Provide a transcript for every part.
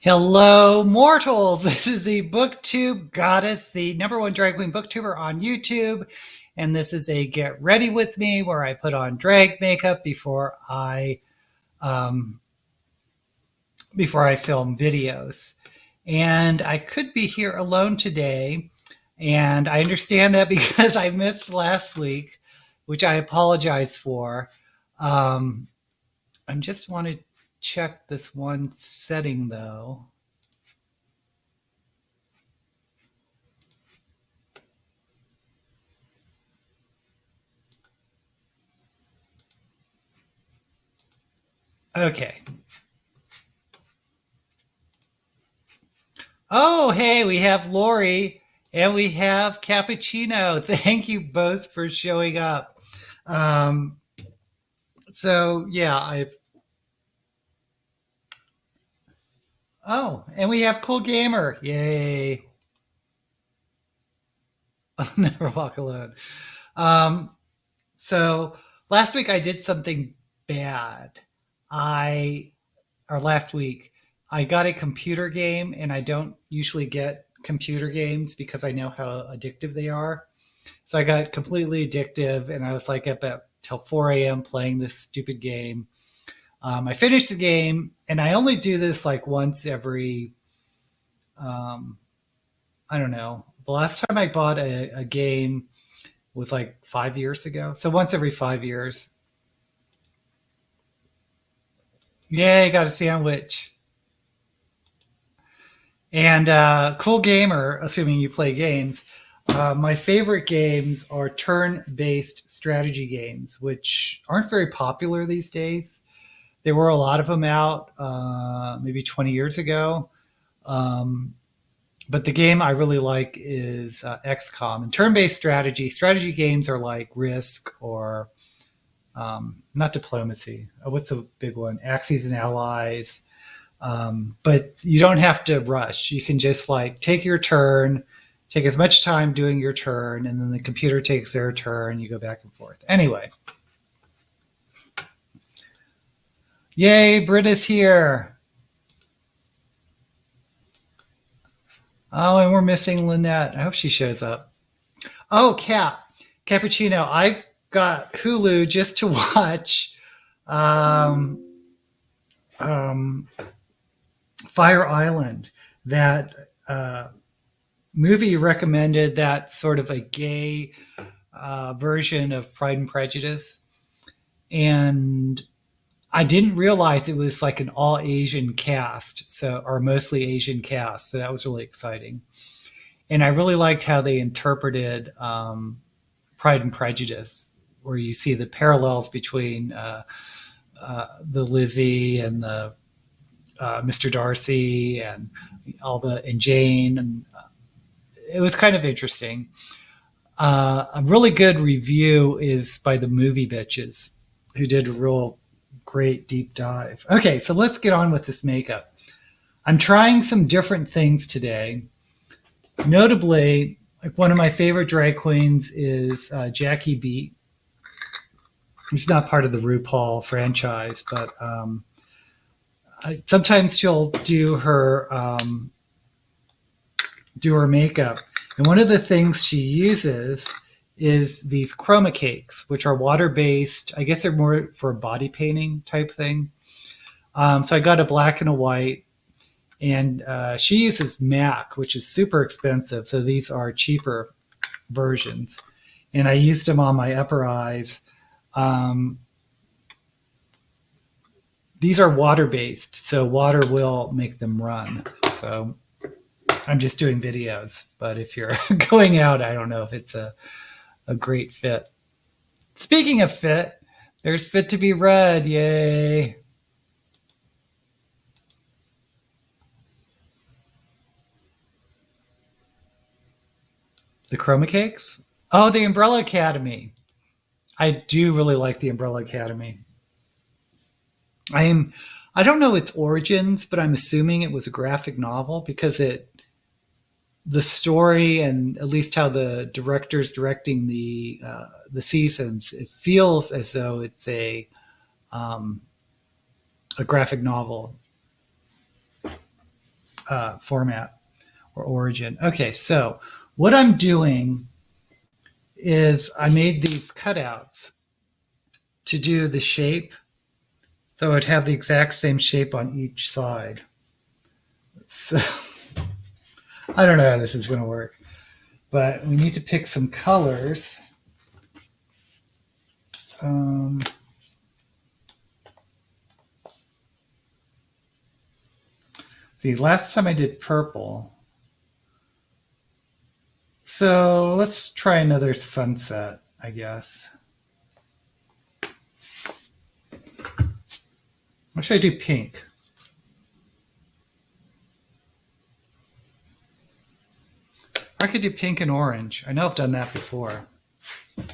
Hello, mortals. This is the Booktube Goddess, the #1 drag queen booktuber on YouTube. And this is a get ready with me where I put on drag makeup before I film videos. And I could be here alone today. And I understand that because I missed last week, which I apologize for. I just want to check this one setting though. Okay. Oh, hey, we have Lori and we have Cappuccino. Thank you both for showing up. So yeah, and we have Cool Gamer. Yay. I'll never walk alone. So last week I did something bad. Last week, I got a computer game, and I don't usually get computer games because I know how addictive they are. So I got completely addictive, and I was like up till 4 a.m. playing this stupid game. I finished the game, and I only do this like once every, I don't know. The last time I bought a game was like 5 years ago. So once every 5 years. Yay, got a sandwich. And Cool Gamer, assuming you play games, my favorite games are turn-based strategy games, which aren't very popular these days. There were a lot of them out maybe 20 years ago. But the game I really like is XCOM. And turn-based strategy games are like Risk or not Diplomacy. What's the big one? Axes and Allies. But you don't have to rush. You can just like take your turn, take as much time doing your turn, and then the computer takes their turn. You go back and forth. Anyway. Yay, Britta's here. Oh, and we're missing Lynette. I hope she shows up. Oh, Cappuccino. I got Hulu just to watch Fire Island. That movie recommended that sort of a gay version of Pride and Prejudice. And I didn't realize it was like an all Asian cast, or mostly Asian cast. So that was really exciting. And I really liked how they interpreted Pride and Prejudice, where you see the parallels between the Lizzie and the Mr. Darcy and and Jane. And it was kind of interesting. A really good review is by the Movie Bitches, who did a real great deep dive. Okay, so let's get on with this makeup. I'm trying some different things today. Notably, like one of my favorite drag queens is Jackie Beat. She's not part of the RuPaul franchise, but sometimes she'll do her makeup. And one of the things she uses is these chroma cakes, which are water-based. I guess they're more for a body painting type thing. So I got a black and a white. And she uses MAC, which is super expensive. So these are cheaper versions. And I used them on my upper eyes. These are water-based, so water will make them run. So I'm just doing videos. But if you're going out, I don't know if it's a great fit. Speaking of fit, there's Fit to be Read. Yay. The chroma cakes? Oh, the Umbrella Academy. I do really like the Umbrella Academy. I don't know its origins, but I'm assuming it was a graphic novel because the story and at least how the director's directing the seasons, it feels as though it's a graphic novel. format or origin. Okay, so what I'm doing is I made these cutouts to do the shape, so it would have the exact same shape on each side. So I don't know how this is going to work, but we need to pick some colors. See, last time I did purple. So let's try another sunset, I guess. What should I do? Pink. I could do pink and orange. I know I've done that before.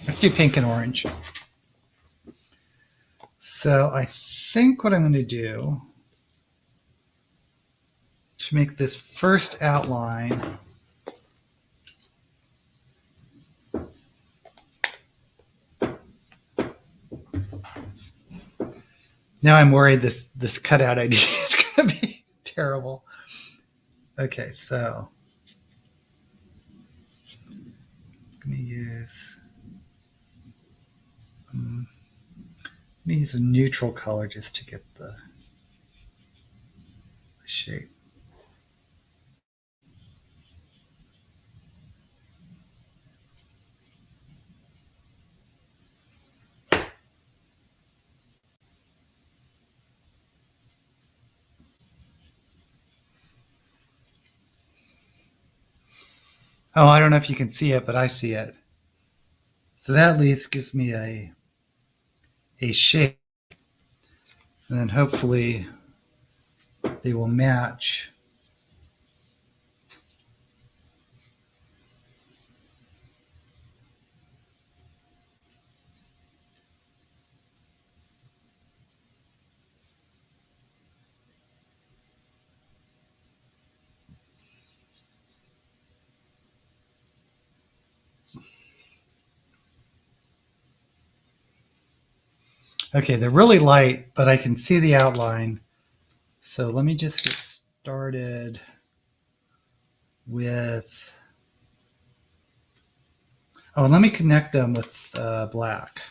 Let's do pink and orange. So I think what I'm going to do to make this first outline, now I'm worried this cutout idea is going to be terrible. Okay, so I'm going to use a neutral color just to get the shape. Oh, I don't know if you can see it, but I see it. So that at least gives me a shape. And then hopefully they will match. Okay, they're really light, but I can see the outline. So let me just get started with, oh, and let me connect them with black.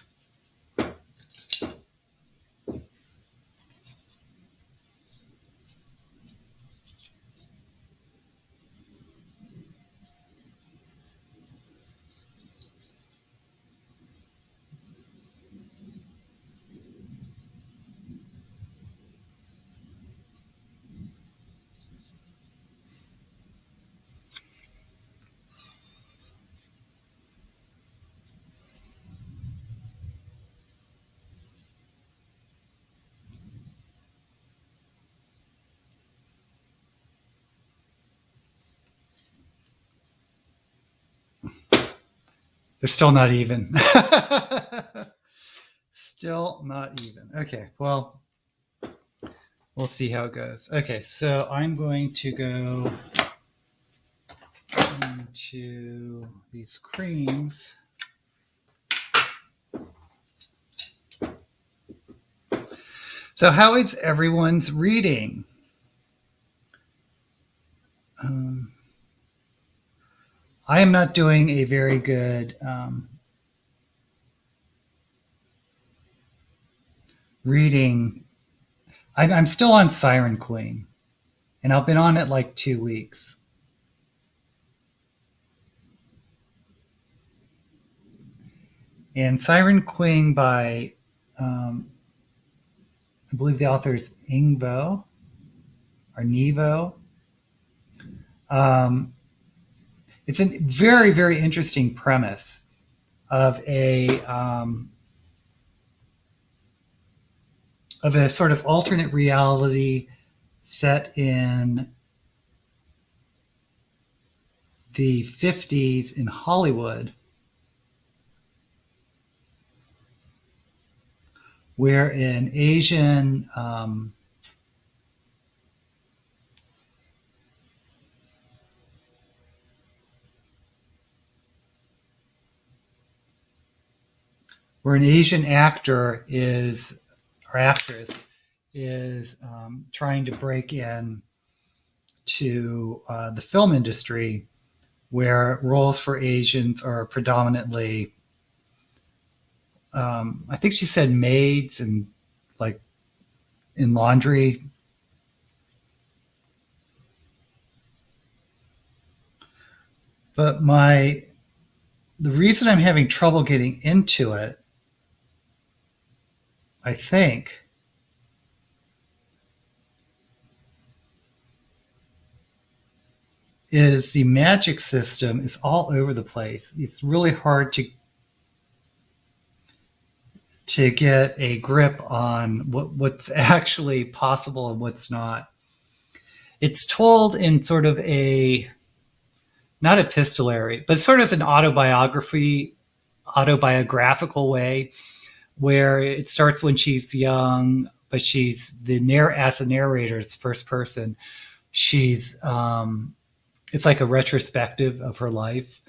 They're still not even. Still not even. Okay, well, we'll see how it goes. Okay, so I'm going to go into these creams. So how is everyone's reading? I am not doing a very good reading. I'm still on Siren Queen, and I've been on it like 2 weeks. And Siren Queen by, I believe the author is Ingvo or Nevo. It's a very, very interesting premise of a sort of alternate reality set in the 50s in Hollywood, where an Asian actor is, or actress is, trying to break in to the film industry, where roles for Asians are predominantly, I think she said maids and like in laundry. But the reason I'm having trouble getting into it, I think, is the magic system is all over the place. It's really hard to get a grip on what's actually possible and what's not. It's told in sort of a, not epistolary, but sort of an autobiographical way, where it starts when she's young, but she's as the narrator, it's first person. She's it's like a retrospective of her life.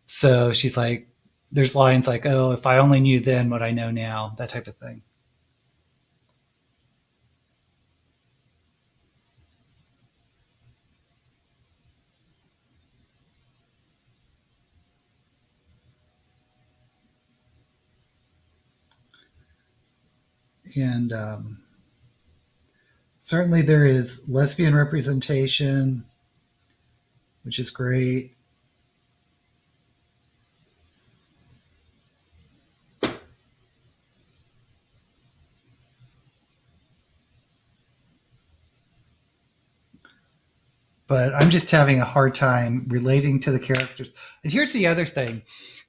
So she's like, there's lines like, "Oh, if I only knew then what I know now," that type of thing. And certainly there is lesbian representation, which is great. But I'm just having a hard time relating to the characters. And here's the other thing.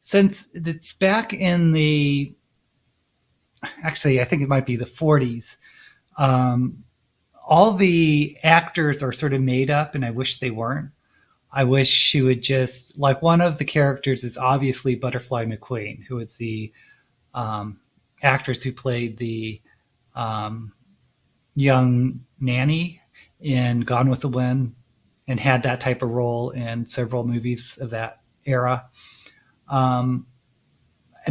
Since it's back in actually, I think it might be the 40s, all the actors are sort of made up, and I wish they weren't. I wish she would just, like, one of the characters is obviously Butterfly McQueen, who is the actress who played the um, young nanny in Gone with the Wind and had that type of role in several movies of that era. Um,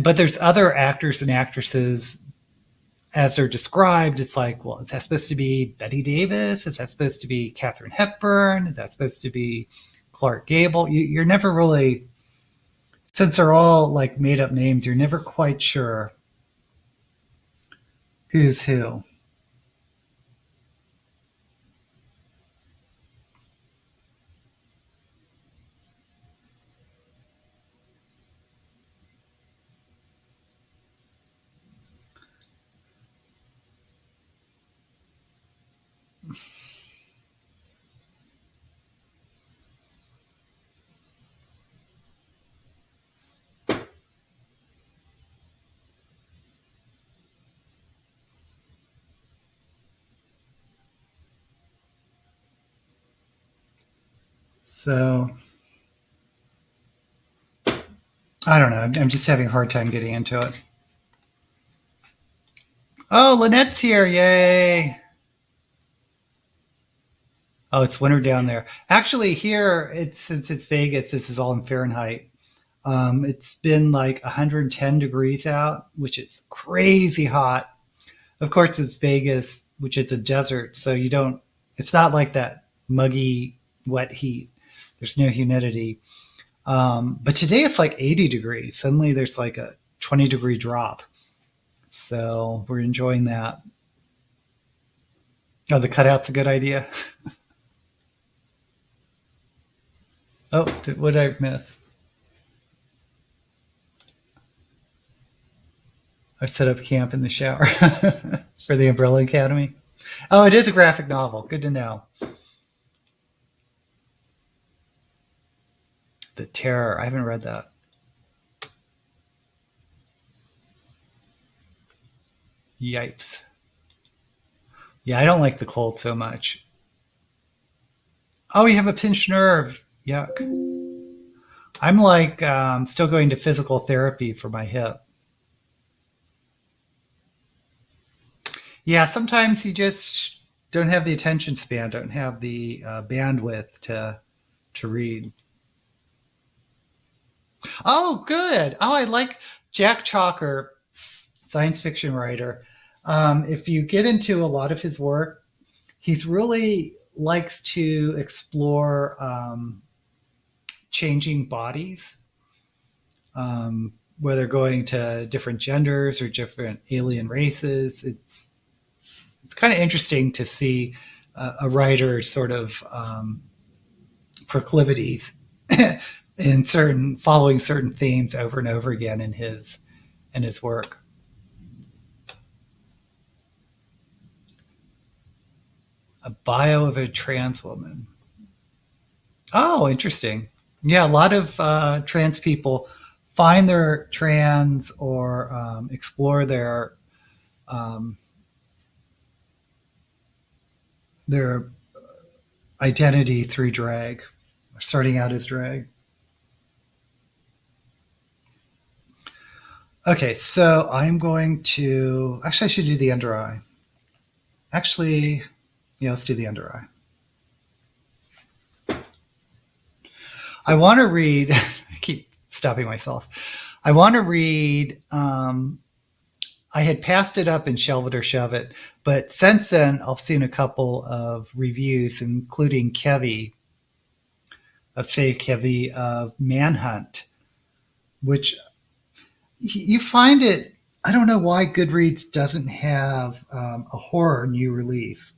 but there's other actors and actresses as they're described. It's like, well, is that supposed to be Betty Davis? Is that supposed to be Katharine Hepburn? Is that supposed to be Clark Gable? You're never really, since they're all like made up names, you're never quite sure who's who. So I don't know. I'm just having a hard time getting into it. Oh, Lynette's here. Yay. Oh, it's winter down there. Actually, here, since it's Vegas, this is all in Fahrenheit. It's been like 110 degrees out, which is crazy hot. Of course, it's Vegas, which is a desert, so it's not like that muggy, wet heat. There's no humidity. But today it's like 80 degrees. Suddenly there's like a 20-degree drop. So we're enjoying that. Oh, the cutout's a good idea. Oh, what did I miss? I've set up camp in the shower for the Umbrella Academy. Oh, it is a graphic novel. Good to know. The Terror. I haven't read that. Yipes. Yeah, I don't like the cold so much. Oh, you have a pinched nerve. Yuck. I'm like still going to physical therapy for my hip. Yeah, sometimes you just don't have the attention span, don't have the bandwidth to read. Oh, good. Oh, I like Jack Chalker, science fiction writer. If you get into a lot of his work, he's really likes to explore changing bodies, whether going to different genders or different alien races. It's kind of interesting to see a writer's sort of proclivities in certain following certain themes over and over again in his work. A bio of a trans woman. Oh, interesting. Yeah, a lot of trans people find their trans or explore um, their identity through drag, starting out as drag. Okay, so I'm going to actually I should do the under eye. Actually, yeah, let's do the under eye. I want to read. I keep stopping myself. I want to read. I had passed it up and Shelve It or Shove It, but since then I've seen a couple of reviews, including Kevy of Manhunt, which you find it. I don't know why Goodreads doesn't have a horror new release.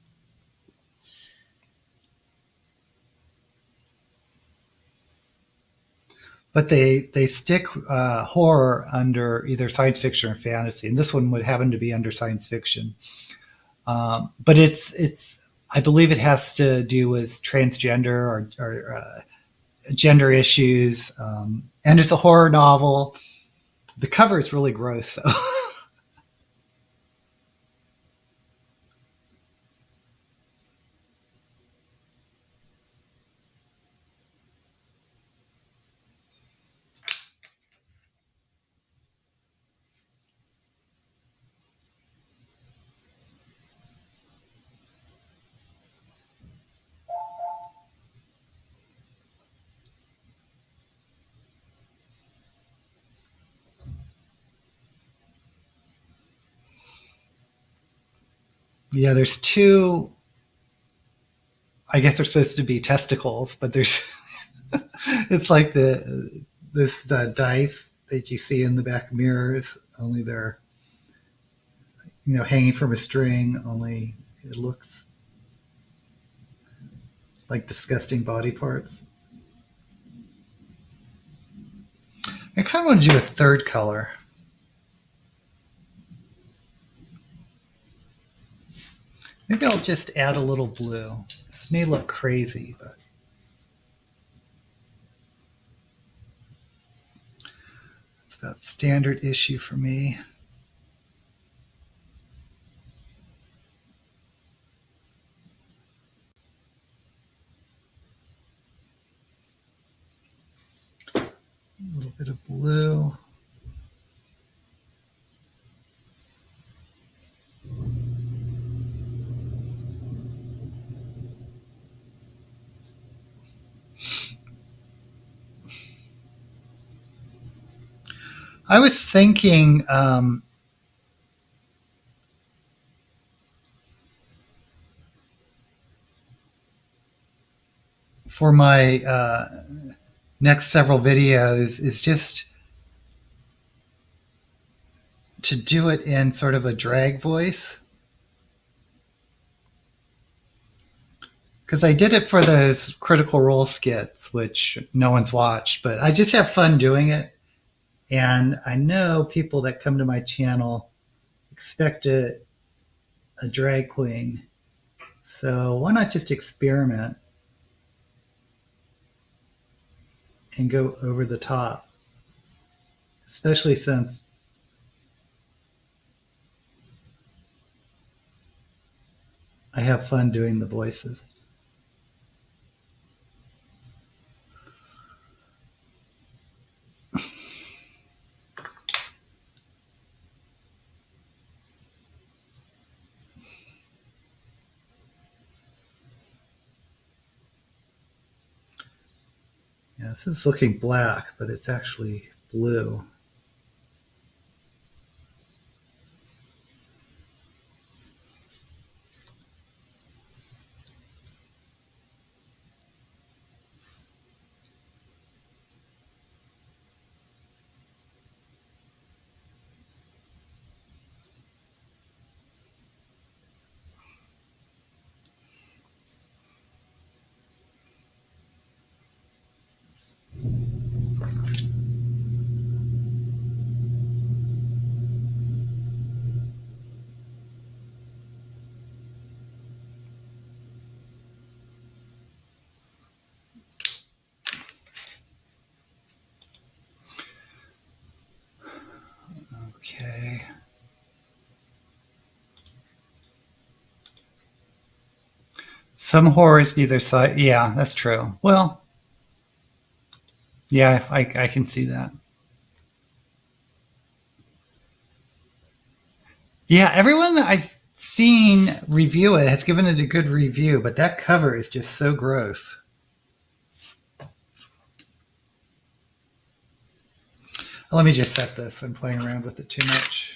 But they stick horror under either science fiction or fantasy, and this one would happen to be under science fiction. But it's I believe it has to do with transgender or gender issues, and it's a horror novel. The cover is really gross, so. Yeah, there's two. I guess they're supposed to be testicles, but there's. It's like this dice that you see in the back mirrors. Only they're hanging from a string. Only it looks like disgusting body parts. I kind of want to do a third color. Maybe I'll just add a little blue. This may look crazy, but it's about standard issue for me. A little bit of blue. I was thinking for my next several videos is just to do it in sort of a drag voice. Because I did it for those Critical Role skits, which no one's watched, but I just have fun doing it. And I know people that come to my channel expect a drag queen. So why not just experiment and go over the top? Especially since I have fun doing the voices. Yeah, this is looking black, but it's actually blue. Some horrors neither side. Yeah, that's true. Well, yeah, I can see that. Yeah, everyone I've seen review it has given it a good review, but that cover is just so gross. Let me just set this. I'm playing around with it too much.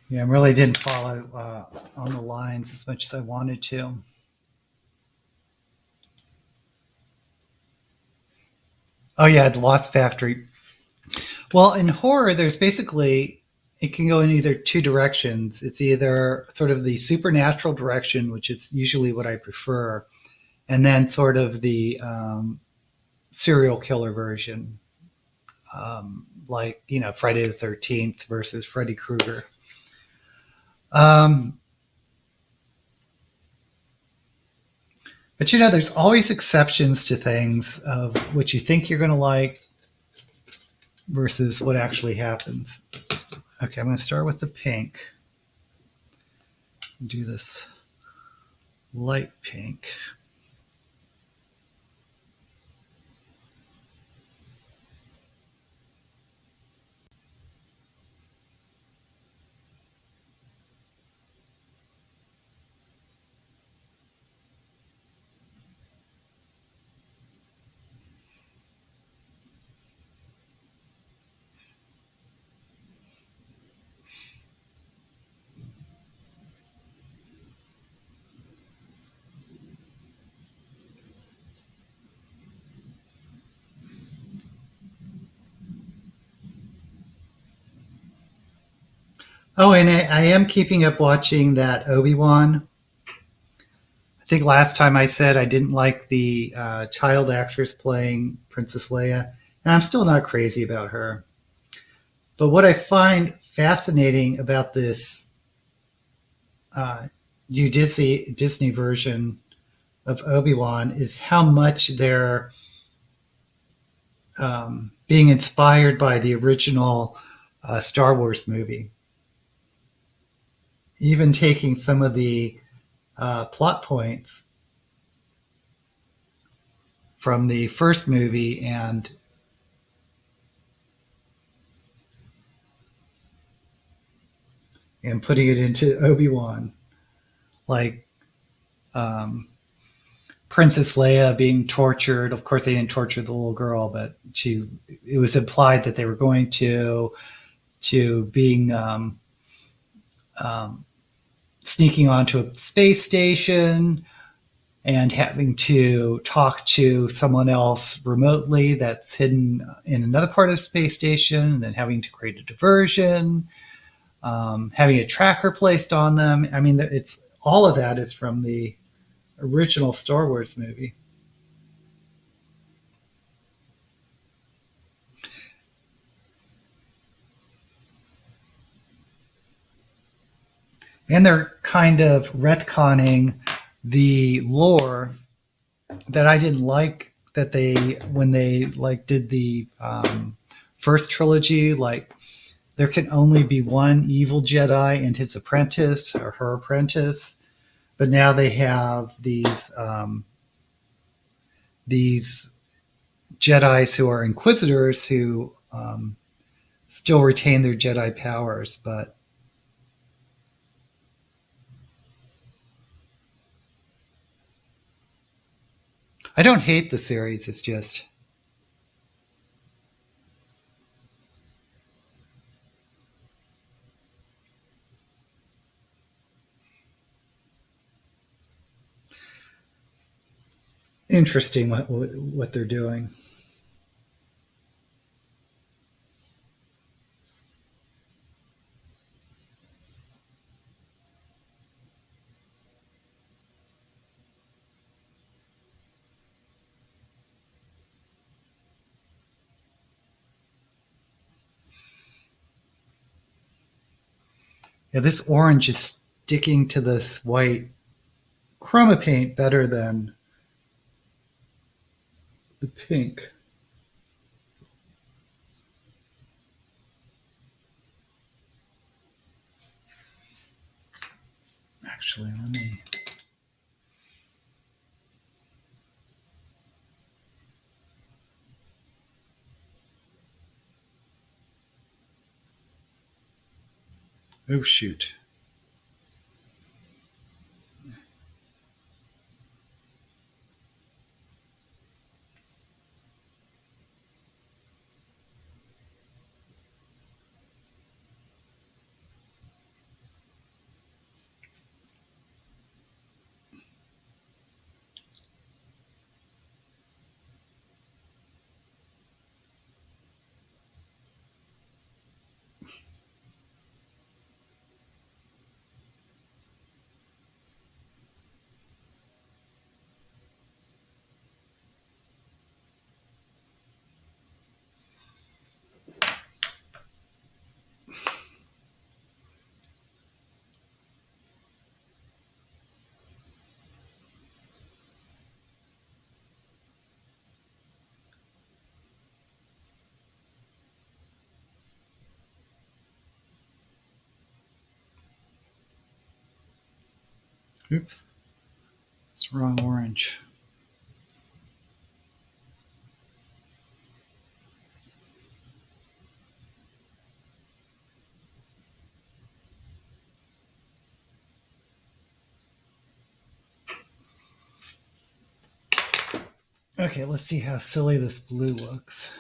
Yeah, I really didn't follow on the lines as much as I wanted to. Oh yeah, the Lost Factory. Well, in horror, there's basically it can go in either two directions. It's either sort of the supernatural direction, which is usually what I prefer, and then sort of the serial killer version, like Friday the 13th versus Freddy Krueger. Um, but there's always exceptions to things of what you think you're going to like versus what actually happens. Okay, I'm going to start with the pink. Do this light pink. Oh, and I am keeping up watching that Obi-Wan. I think last time I said I didn't like the child actress playing Princess Leia, and I'm still not crazy about her. But what I find fascinating about this new Disney version of Obi-Wan is how much they're being inspired by the original Star Wars movie. Even taking some of the plot points from the first movie and putting it into Obi-Wan, like Princess Leia being tortured. Of course, they didn't torture the little girl, but it was implied that they were going to being sneaking onto a space station and having to talk to someone else remotely that's hidden in another part of the space station, and then having to create a diversion, having a tracker placed on them. I mean, it's all of that is from the original Star Wars movie. And they're kind of retconning the lore that I didn't like that when they did the first trilogy, like there can only be one evil Jedi and his apprentice or her apprentice. but now they have these Jedis who are Inquisitors who still retain their Jedi powers, but I don't hate the series. It's just interesting what they're doing. Yeah, this orange is sticking to this white chroma paint better than the pink. Actually, let me. Oh, shoot. Oops. It's the wrong orange. Okay, let's see how silly this blue looks.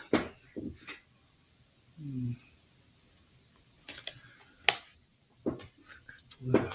Blue.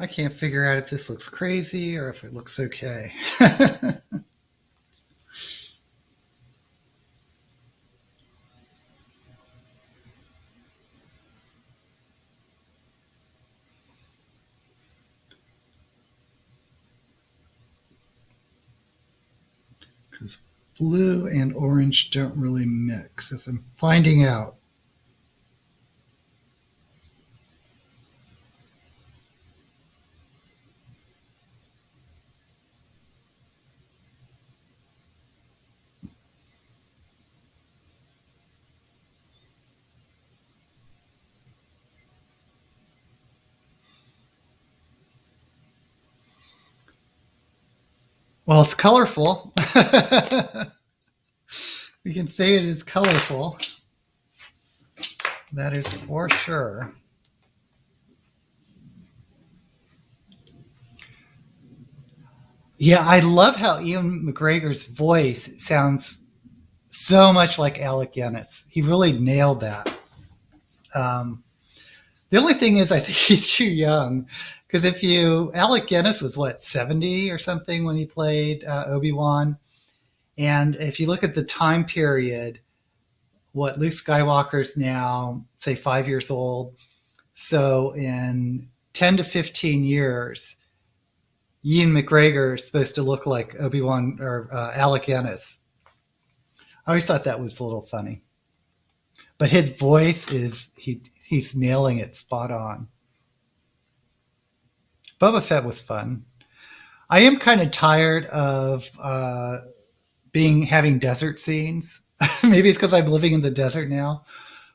I can't figure out if this looks crazy or if it looks okay. Because blue and orange don't really mix, as I'm finding out. Well, it's colorful. We can say it is colorful. That is for sure. Yeah, I love how Ian McGregor's voice sounds so much like Alec Guinness. He really nailed that. Um, the only thing is, I think he's too young. Because Alec Guinness was what, 70 or something when he played Obi-Wan? And if you look at the time period, what Luke Skywalker's now, say, 5 years old. So in 10 to 15 years, Ian McGregor is supposed to look like Obi-Wan or Alec Guinness. I always thought that was a little funny. But his voice he's nailing it spot on. Boba Fett was fun. I am kind of tired of having desert scenes. Maybe it's because I'm living in the desert now.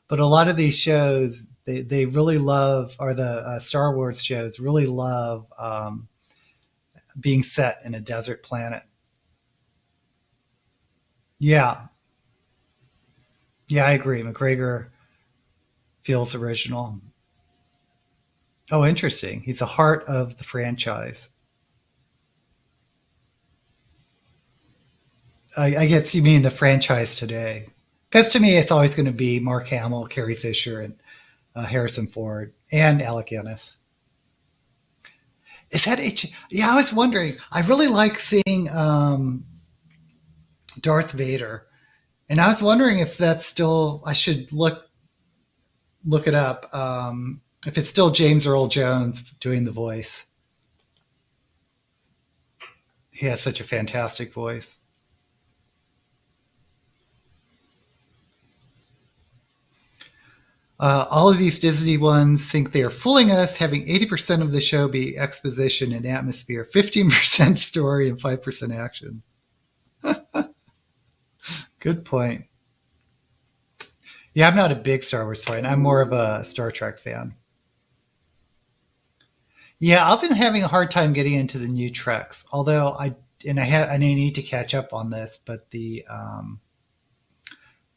But a lot of these shows, they really love, or the Star Wars shows really love being set in a desert planet. Yeah. Yeah, I agree. McGregor feels original. Oh, interesting. He's the heart of the franchise. I guess you mean the franchise today. Because to me, it's always going to be Mark Hamill, Carrie Fisher, and Harrison Ford, and Alec Guinness. Is that it? Yeah, I was wondering. I really like seeing Darth Vader, and I was wondering if that's still. I should look it up. If it's still James Earl Jones doing the voice. He has such a fantastic voice. All of these Disney ones think they are fooling us, having 80% of the show be exposition and atmosphere, 15% story, and 5% action. Good point. Yeah, I'm not a big Star Wars fan. I'm more of a Star Trek fan. Yeah, I've been having a hard time getting into the new Treks, although I need to catch up on this, but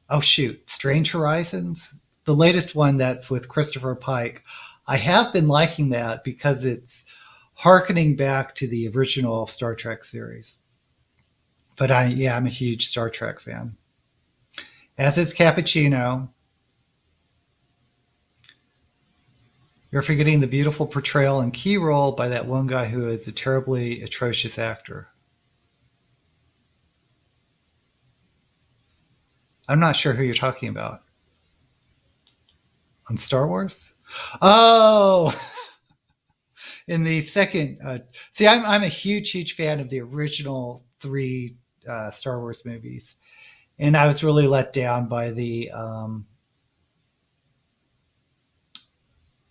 oh shoot, Strange Horizons, the latest one that's with Christopher Pike. I have been liking that because it's harkening back to the original Star Trek series. But I'm a huge Star Trek fan. As is Cappuccino. You're forgetting the beautiful portrayal and key role by that one guy who is a terribly atrocious actor. I'm not sure who you're talking about. On Star Wars? Oh, in the second. See, I'm a huge fan of the original three Star Wars movies, and I was really let down by the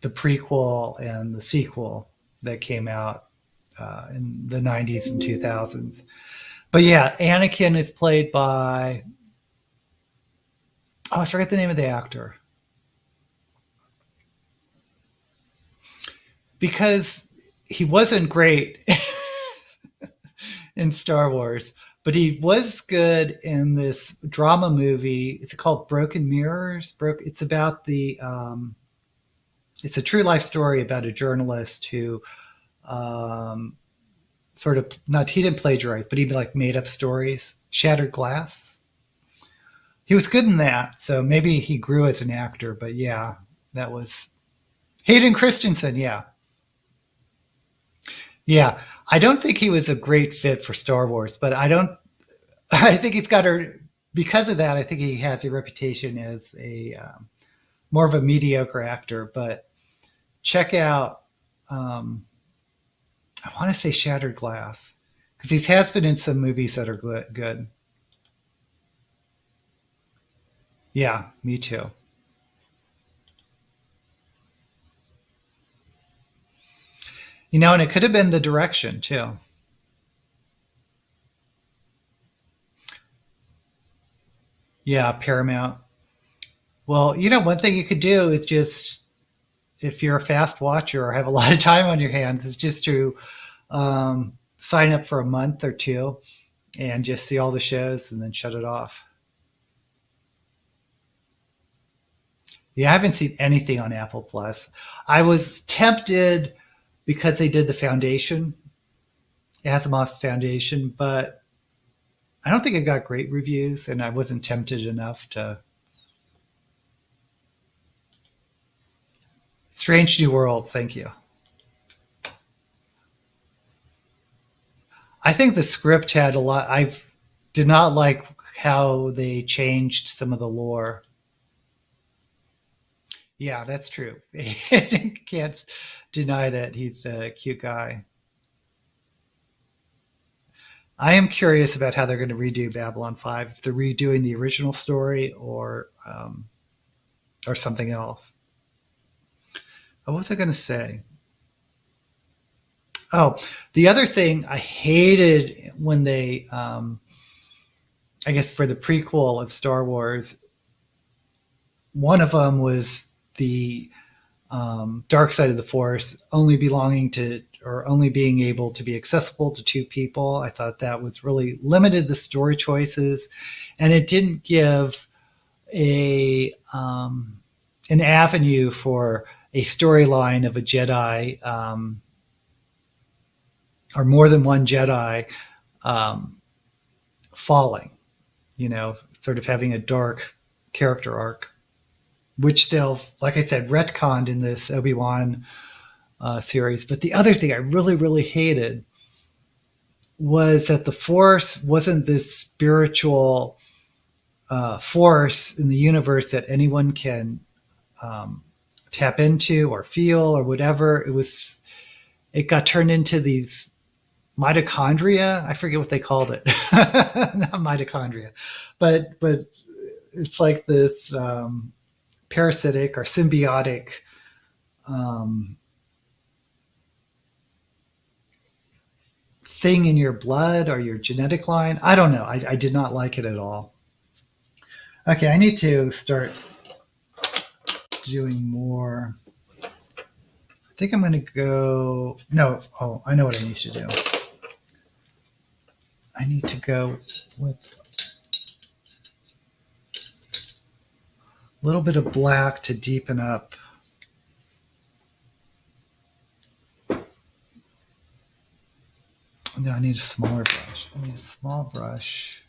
prequel and the sequel that came out in the 90s and 2000s. But yeah, Anakin is played by, I forget the name of the actor. Because he wasn't great in Star Wars, but he was good in this drama movie. It's called Broken Mirrors. It's about it's a true life story about a journalist who sort of, not, he didn't plagiarize, but he like made up stories. Shattered Glass. He was good in that, so maybe he grew as an actor. But yeah, that was Hayden Christensen. Yeah, I don't think he was a great fit for Star Wars, but I think he's got because of that, I think he has a reputation as a more of a mediocre actor. But check out, I want to say Shattered Glass, because he has been in some movies that are good. Yeah, me too. And it could have been the direction too. Yeah, Paramount. Well, one thing you could do is just, if you're a fast watcher or have a lot of time on your hands, is just to sign up for a month or two and just see all the shows and then shut it off. Yeah, I haven't seen anything on Apple Plus. I was tempted because they did the Foundation. It has a Moss Foundation, but I don't think it got great reviews, and I wasn't tempted enough to. Strange New World, thank you. I think the script had a lot. I did not like how they changed some of the lore. Yeah, that's true. Can't deny that he's a cute guy. I am curious about how they're going to redo Babylon 5. If they're redoing the original story or something else. What was I going to say? Oh, the other thing I hated when they, I guess for the prequel of Star Wars, one of them was the dark side of the Force only belonging to, or only being able to be accessible to two people. I thought that was really limited the story choices, and it didn't give a an avenue for a storyline of a Jedi or more than one Jedi um, falling. Sort of having a dark character arc, which they'll, like I said, retconned in this Obi-Wan series. But the other thing I really, really hated was that the Force wasn't this spiritual force in the universe that anyone can tap into or feel or whatever. It got turned into these mitochondria. I forget what they called it. Not mitochondria, but it's like this parasitic or symbiotic thing in your blood or your genetic line. I don't know. I did not like it at all. Okay, I need to start doing more. I think I'm going to go. No, I know what I need to do. I need to go with a little bit of black to deepen up. No, I need a smaller brush. I need a small brush.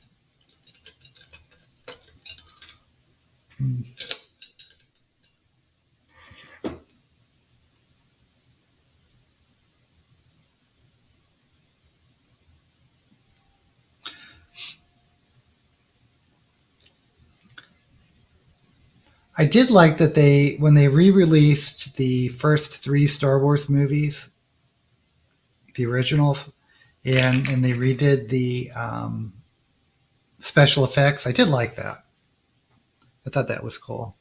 I did like that when they re-released the first three Star Wars movies, the originals, and they redid the special effects. I did like that. I thought that was cool.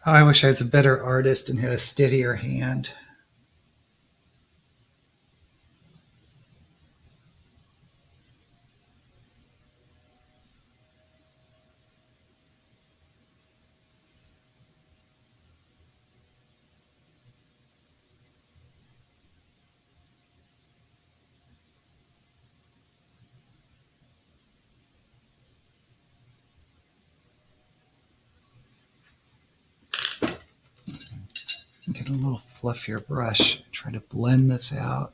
Oh, I wish I was a better artist and had a steadier hand. Get a little fluffier brush. Try to blend this out.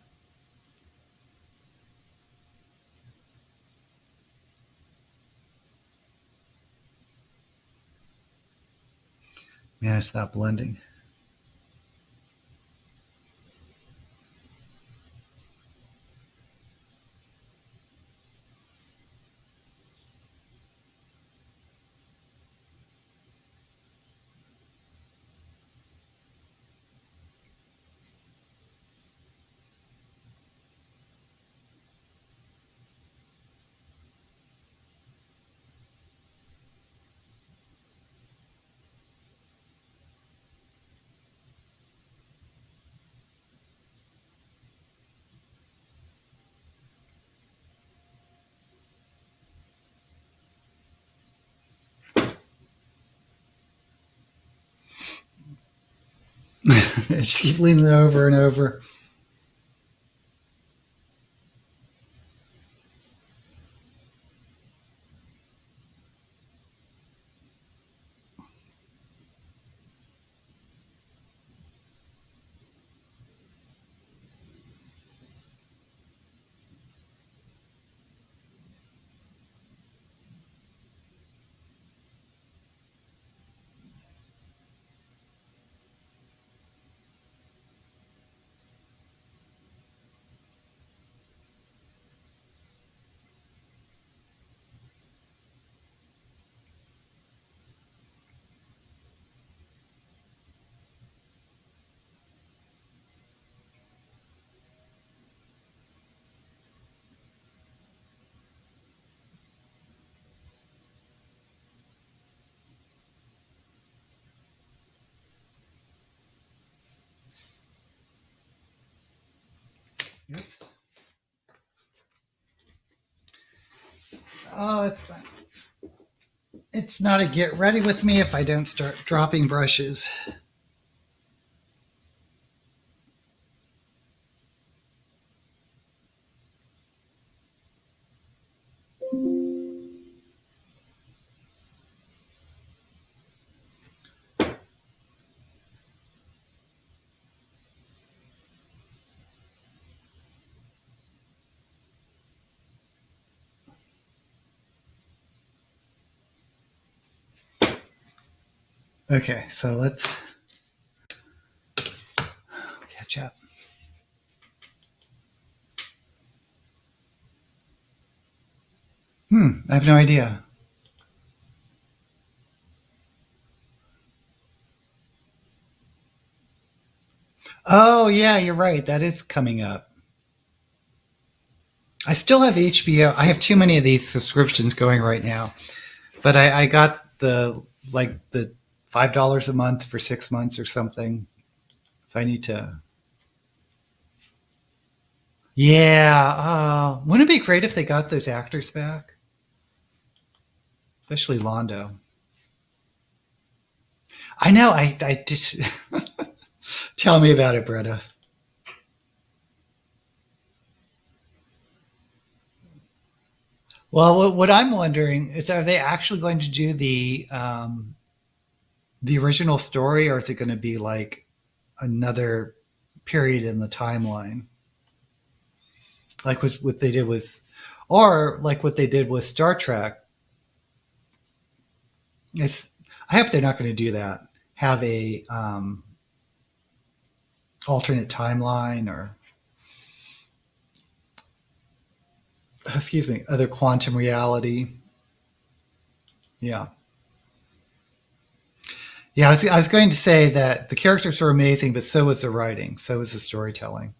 Man, it's not blending. Just keep leaning over and over. Oops. Oh, it's not a get ready with me if I don't start dropping brushes. Okay, so let's catch up. I have no idea. Oh, yeah, you're right. That is coming up. I still have HBO. I have too many of these subscriptions going right now, but I got the $5 a month for 6 months or something. If I need to, yeah. Wouldn't it be great if they got those actors back, especially Londo? I know. I just tell me about it, Bretta. Well, what I'm wondering is, are they actually going to do the original story, or is it going to be like another period in the timeline, like what they did with, or like what they did with Star Trek? It's I hope they're not going to do that. Have a alternate timeline, or excuse me, other quantum reality. Yeah. Yeah, I was going to say that the characters were amazing, but so was the writing, so was the storytelling.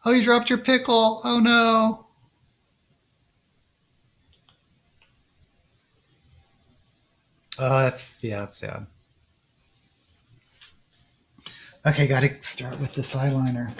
Oh, you dropped your pickle. Oh no. Oh, that's sad. Okay, got to start with this eyeliner.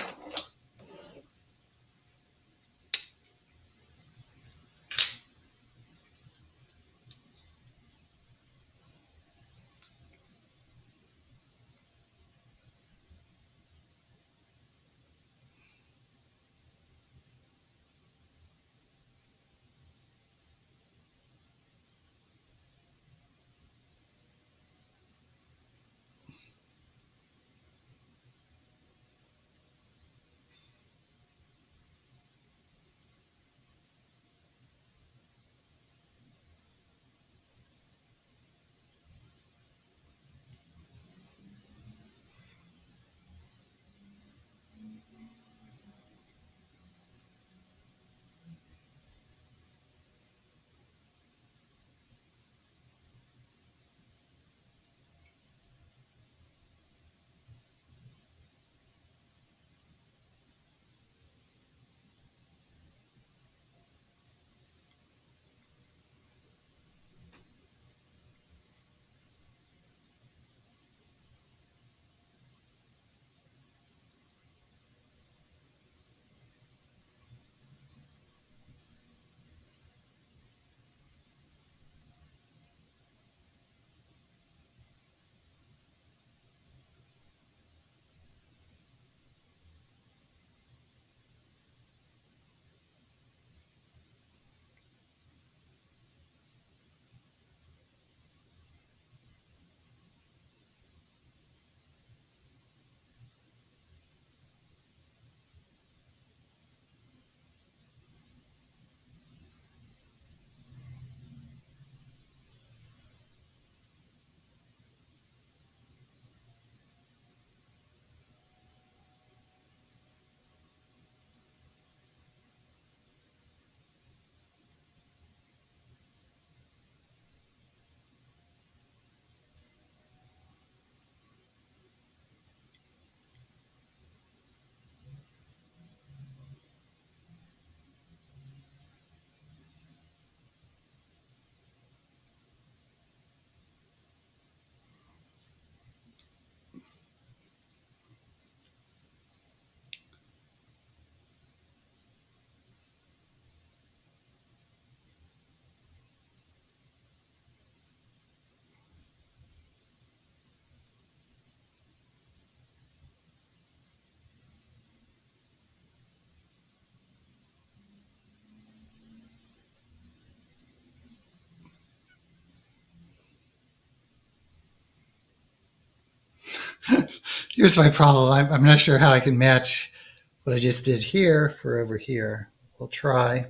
Here's my problem. I'm not sure how I can match what I just did here for over here. We'll try.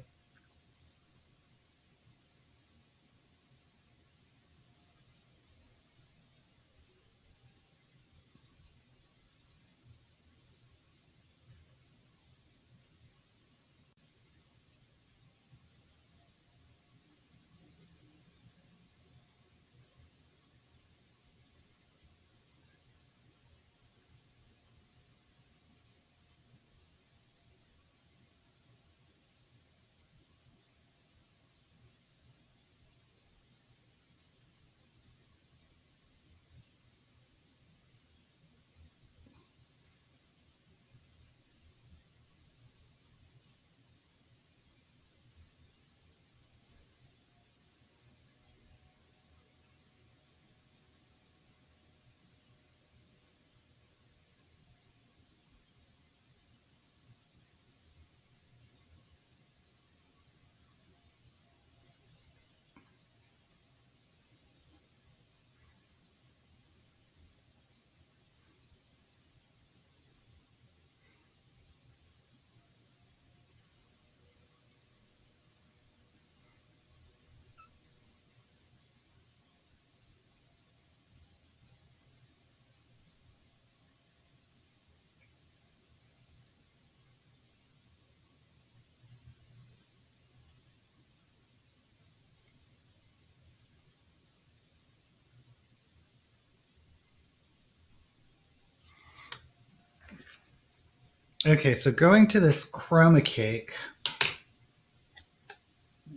Okay, so going to this chroma cake,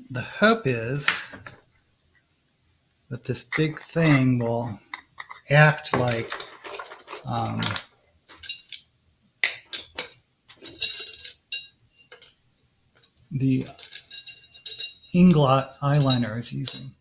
the hope is that this big thing will act like the Inglot eyeliner I was using.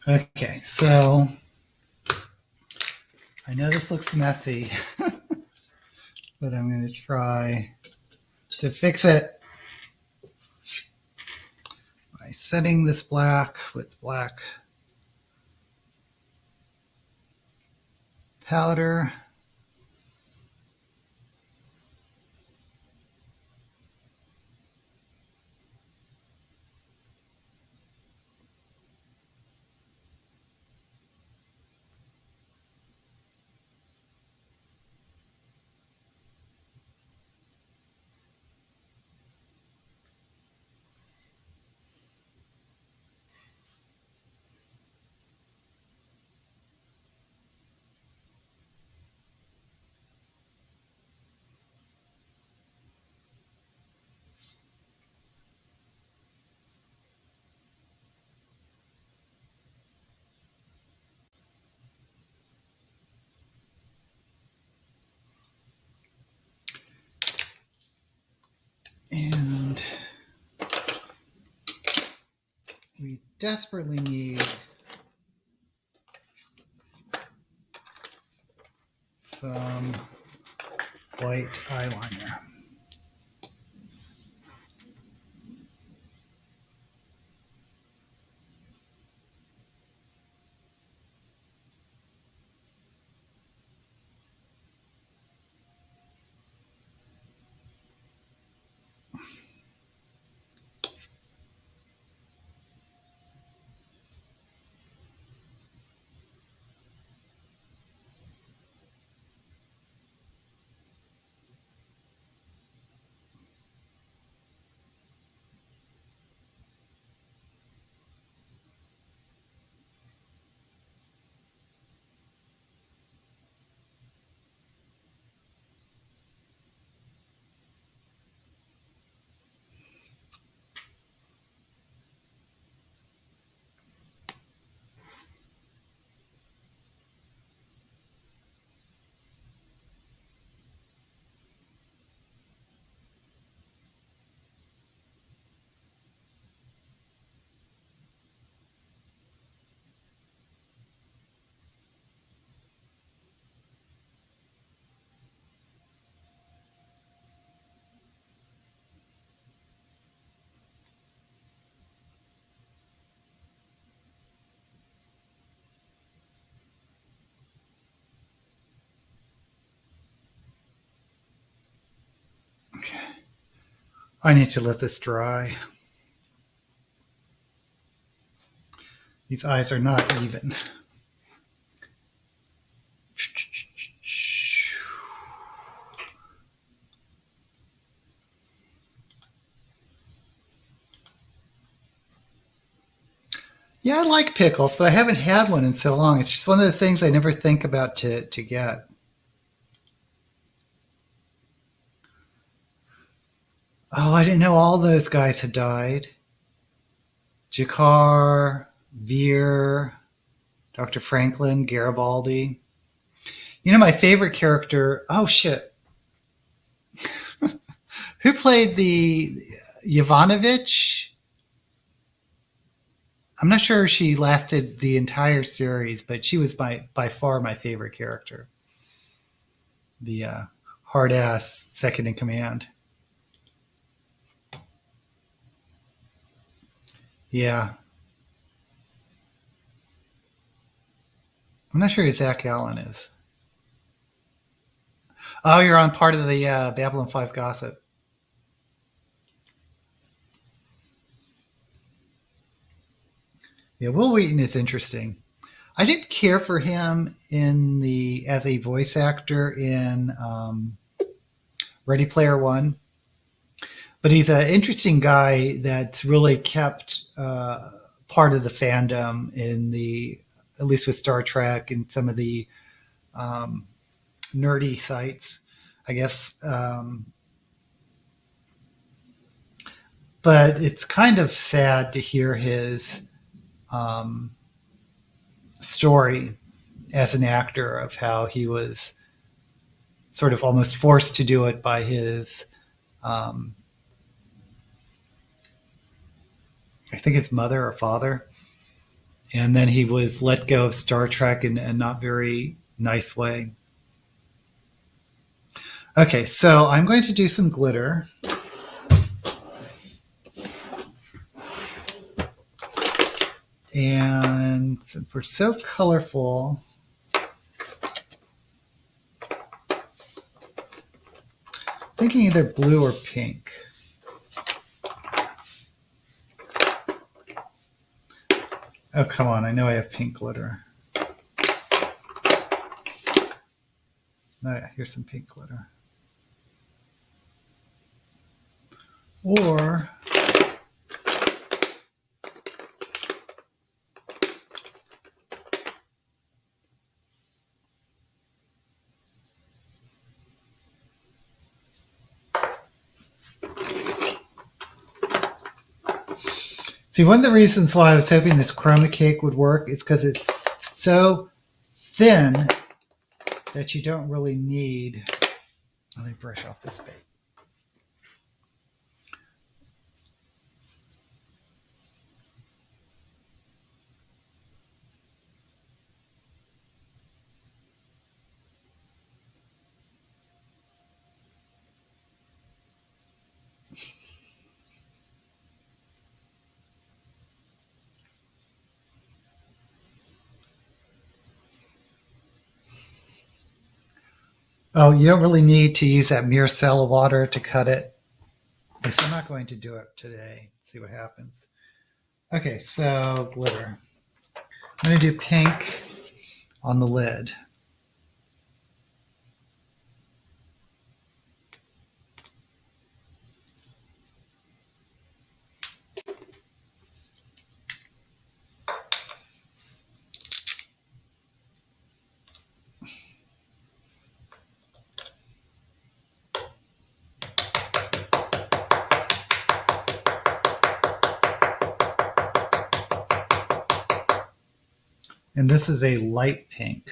Okay, so I know this looks messy, but I'm going to try to fix it by setting this black with black powder. And we desperately need some white eyeliner. I need to let this dry. These eyes are not even. Yeah, I like pickles, but I haven't had one in so long. It's just one of the things I never think about to get. Oh, I didn't know all those guys had died. Jakar, Veer, Dr. Franklin, Garibaldi. You know, my favorite character. Oh, shit. Who played the Yovanovitch? I'm not sure she lasted the entire series, but she was by far my favorite character. The hard ass second in command. Yeah. I'm not sure who Zach Allen is. Oh, you're on part of the Babylon 5 gossip. Yeah, Will Wheaton is interesting. I didn't care for him in the as a voice actor in Ready Player One, but he's an interesting guy that's really kept part of the fandom in the at least with Star Trek and some of the um, nerdy sites, I guess. But it's kind of sad to hear his um, story as an actor of how he was sort of almost forced to do it by his, um, I think his mother or father. And then he was let go of Star Trek in a not very nice way. Okay, so I'm going to do some glitter. And since we're so colorful, thinking either blue or pink. Oh, come on. I know I have pink glitter. Oh, yeah, here's some pink glitter. Or see, one of the reasons why I was hoping this chroma cake would work is because it's so thin that you don't really need. Let me brush off this bait. Oh, you don't really need to use that mere cell of water to cut it. So I'm not going to do it today. Let's see what happens. Okay, so glitter. I'm going to do pink on the lid. And this is a light pink.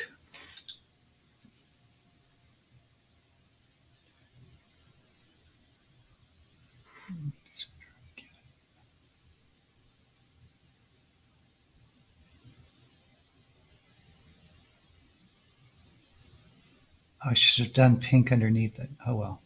I should have done pink underneath it. Oh well.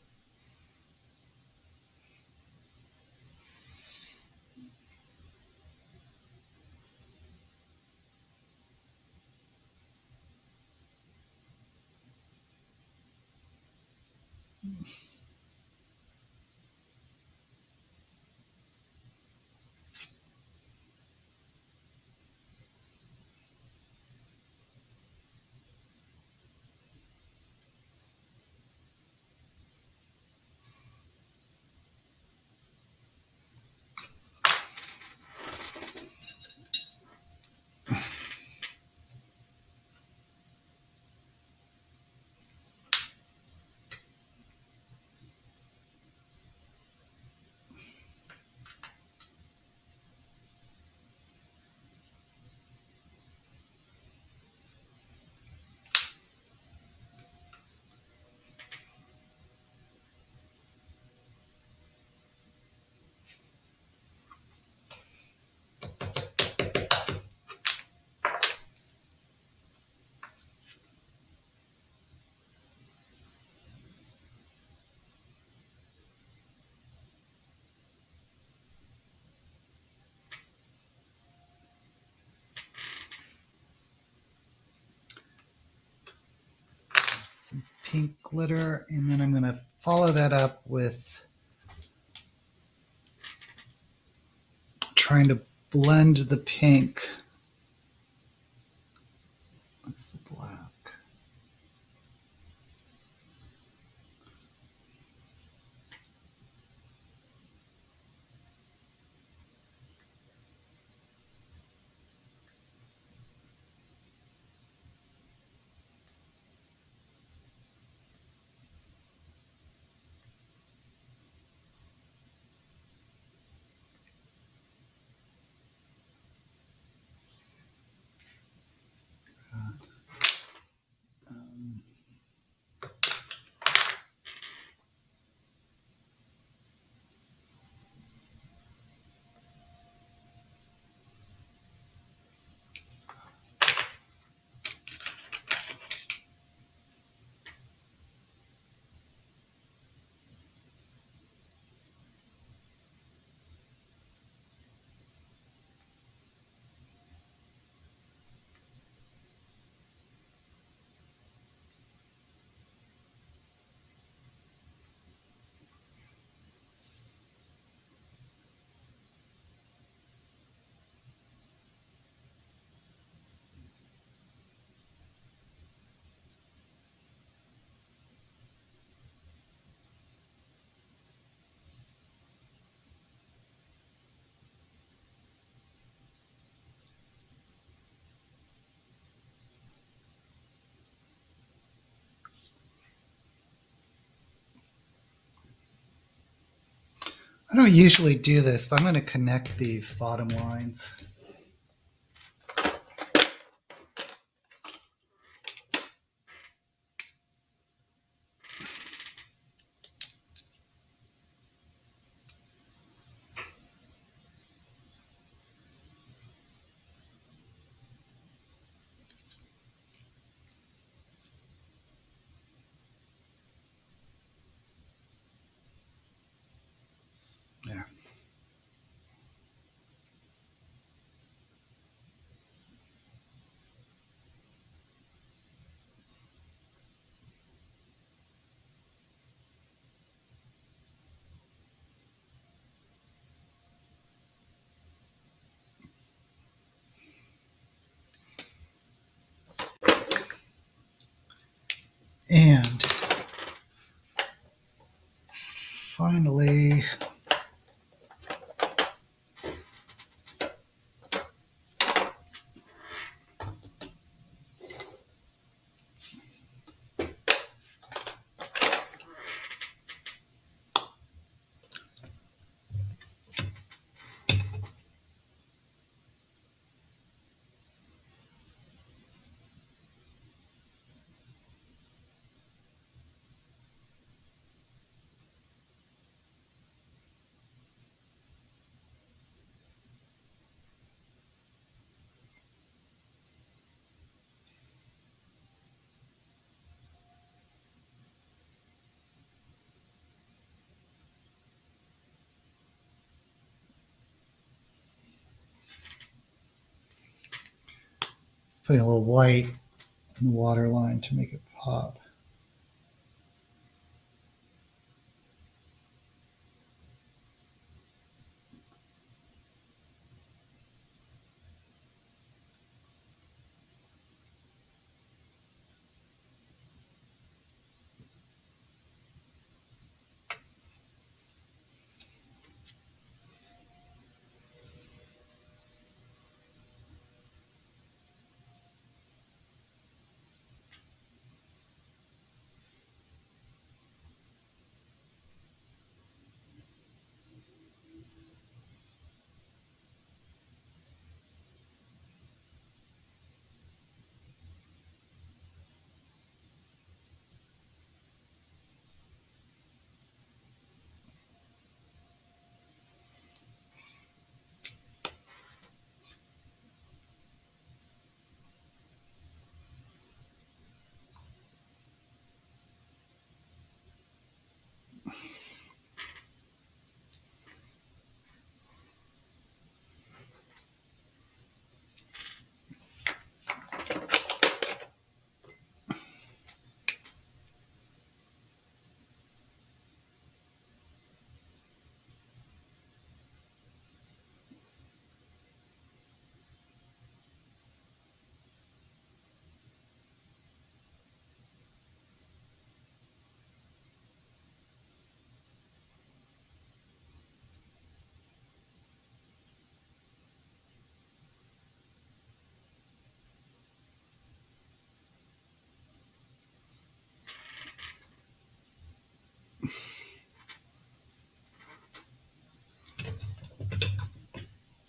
pink glitter, and then I'm going to follow that up with trying to blend the pink. That's the black. I don't usually do this, but I'm going to connect these bottom lines. There. And finally, putting a little white in the water line to make it pop.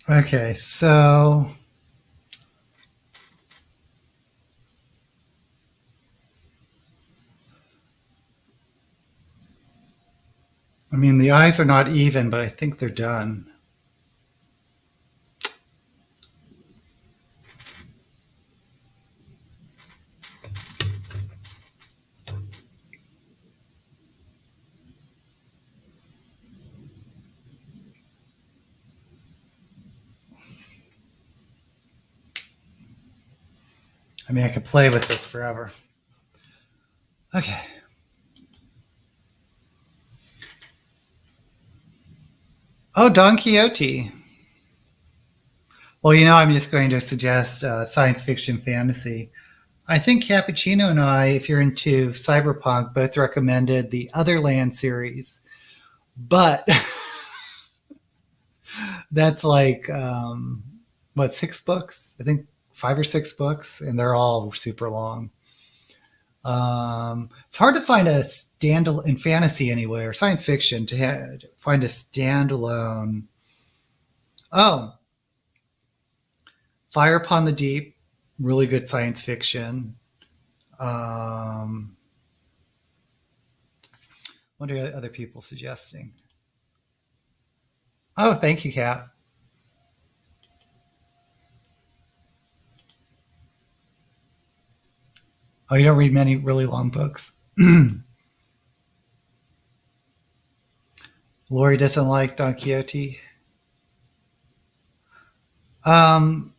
Okay, so I mean the eyes are not even, but I think they're done. I mean, I could play with this forever. Okay. Oh, Don Quixote. Well, I'm just going to suggest science fiction fantasy. I think Cappuccino and I, if you're into cyberpunk, both recommended the Otherland series. But that's like, what, 6 books? I think 5 or 6 books, and they're all super long. It's hard to find a standalone in fantasy anyway, or science fiction, to find a standalone. Oh, Fire Upon the Deep, really good science fiction. What are other people suggesting? Oh, thank you, Kat. Oh, you don't read many really long books. Lori doesn't like Don Quixote. Um,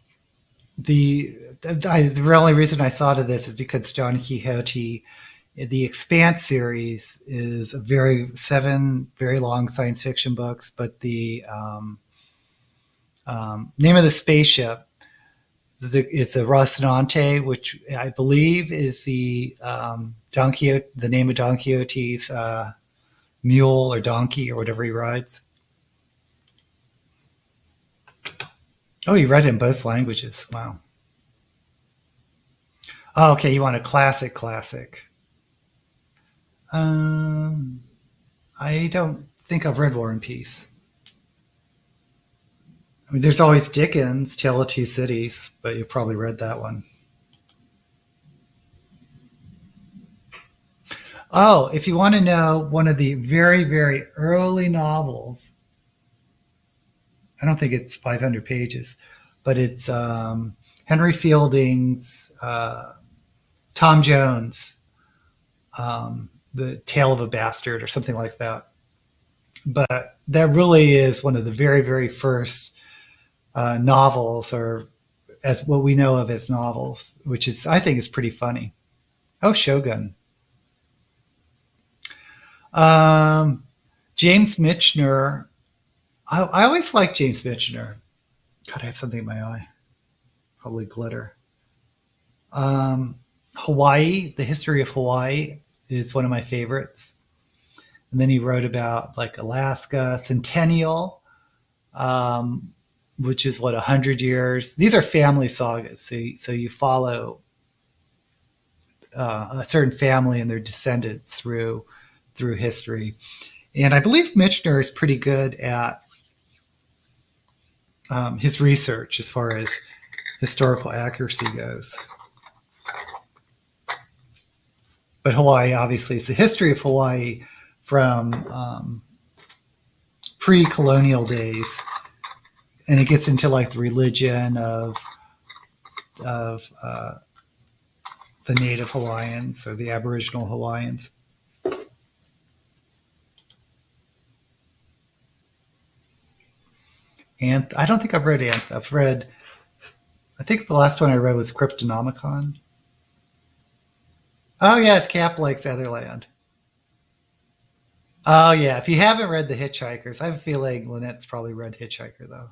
the only reason I thought of this is because Don Quixote, the Expanse series, is a 7 very long science fiction books, but the name of the spaceship, it's a Rocinante, which I believe is the Don Quixote, the name of Don Quixote's mule or donkey or whatever he rides. Oh, you read it in both languages. Wow. Oh, okay, you want a classic. Um, I don't think I've read War and Peace. I mean, there's always Dickens' Tale of Two Cities, but you've probably read that one. Oh, if you want to know one of the very early novels, I don't think it's 500 pages, but it's Henry Fielding's Tom Jones, The Tale of a Bastard, or something like that. But that really is one of the very first novels, or as what we know of as novels, which is, I think, is pretty funny. Oh, Shogun. Um, James Michener. I always like James Michener. God, I have something in my eye. Probably glitter. Hawaii, the history of Hawaii is one of my favorites. And then he wrote about like Alaska, Centennial, um, which is what, 100 years. These are family sagas, so you follow a certain family and their descendants through history. And I believe Michener is pretty good at his research as far as historical accuracy goes. But Hawaii, obviously, it's the history of Hawaii from pre-colonial days, and it gets into like the religion of the native Hawaiians or the Aboriginal Hawaiians. And I don't think I've read Anth. I've read. I think the last one I read was Cryptonomicon. Oh yeah, it's Cap Blake's Otherland. Oh yeah, if you haven't read The Hitchhikers, I have a feeling Lynette's probably read Hitchhiker though.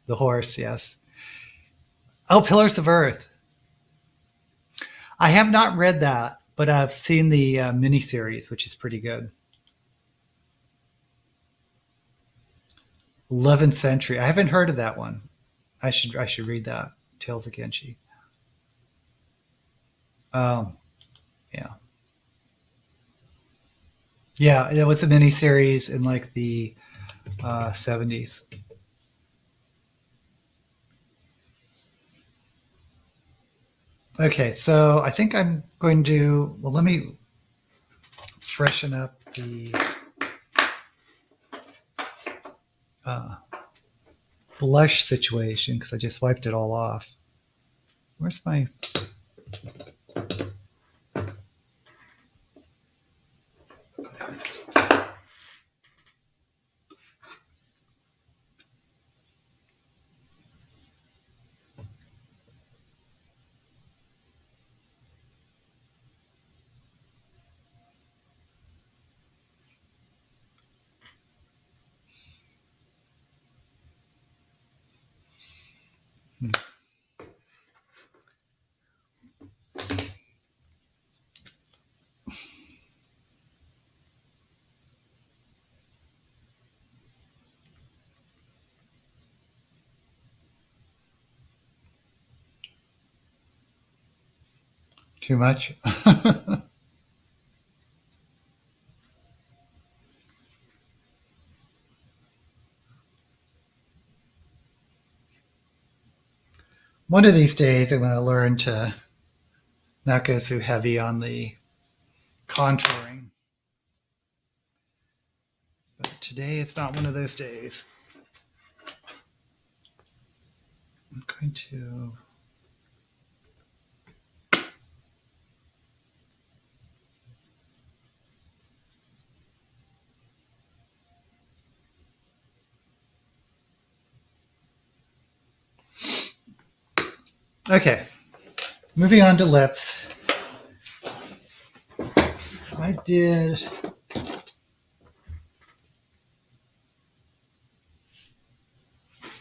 The horse, yes. Oh, Pillars of Earth. I have not read that, but I've seen the miniseries, which is pretty good. 11th Century. I haven't heard of that one. I should read that. Tales of Genji. Oh, yeah. Yeah, it was a miniseries in like the 70s. Okay, so I think I'm going to, well, let me freshen up the blush situation because I just wiped it all off. Where's my... Too much? One of these days I'm going to learn to not go so heavy on the contouring. But today it's not one of those days. I'm going to... Okay, moving on to lips. I did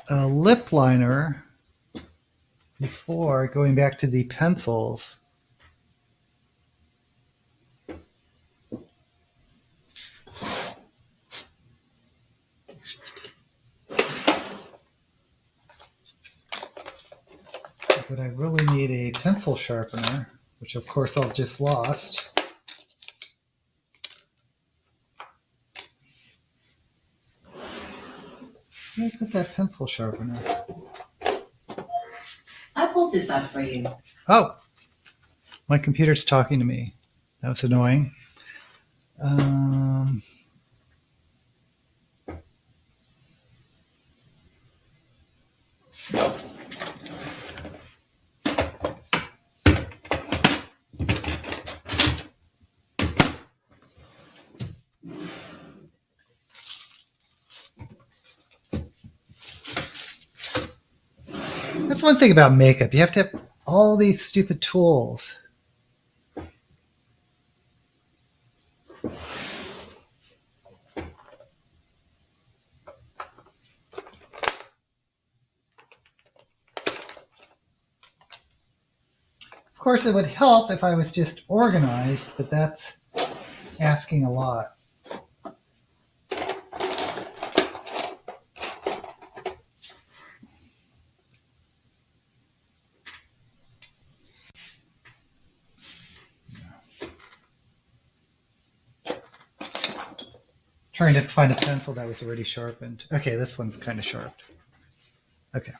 a lip liner before going back to the pencils. But I really need a pencil sharpener, which of course I've just lost. Where did I put that pencil sharpener? I pulled this up for you. Oh, my computer's talking to me. That's annoying. That's one thing about makeup. You have to have all these stupid tools. Of course, it would help if I was just organized, but that's asking a lot. Trying to find a pencil that was already sharpened. Okay, this one's kind of sharp. Okay.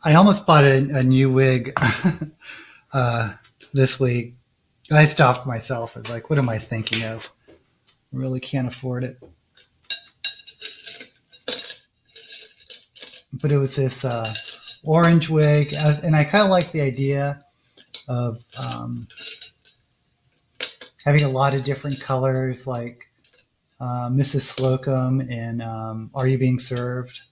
I almost bought a new wig this week. I stopped myself. I was like, what am I thinking of? I really can't afford it. But it was this orange wig, and I kind of like the idea of having a lot of different colors, like Mrs. Slocum and Are You Being Served?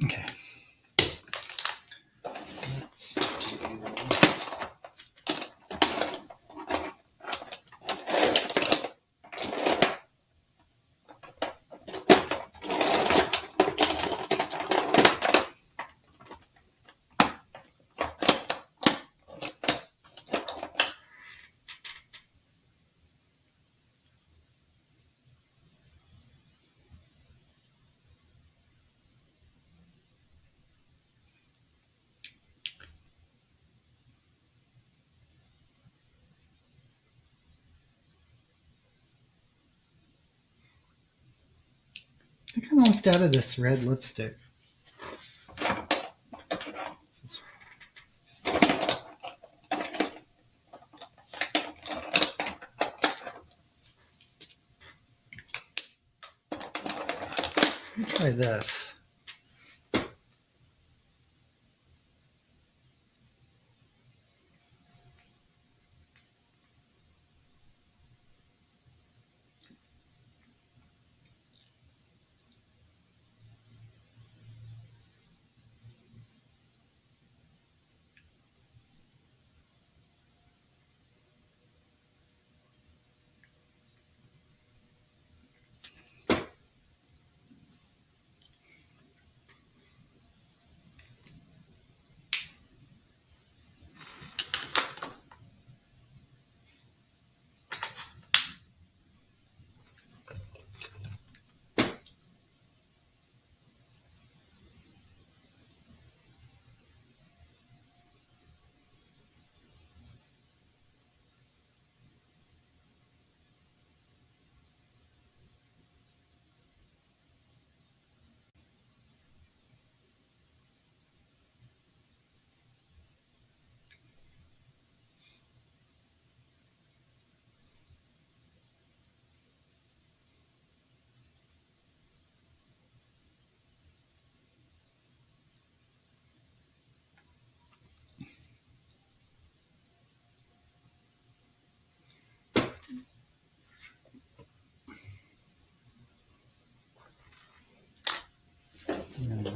Okay. Let's do... I think I'm almost out of this red lipstick. Let me try this.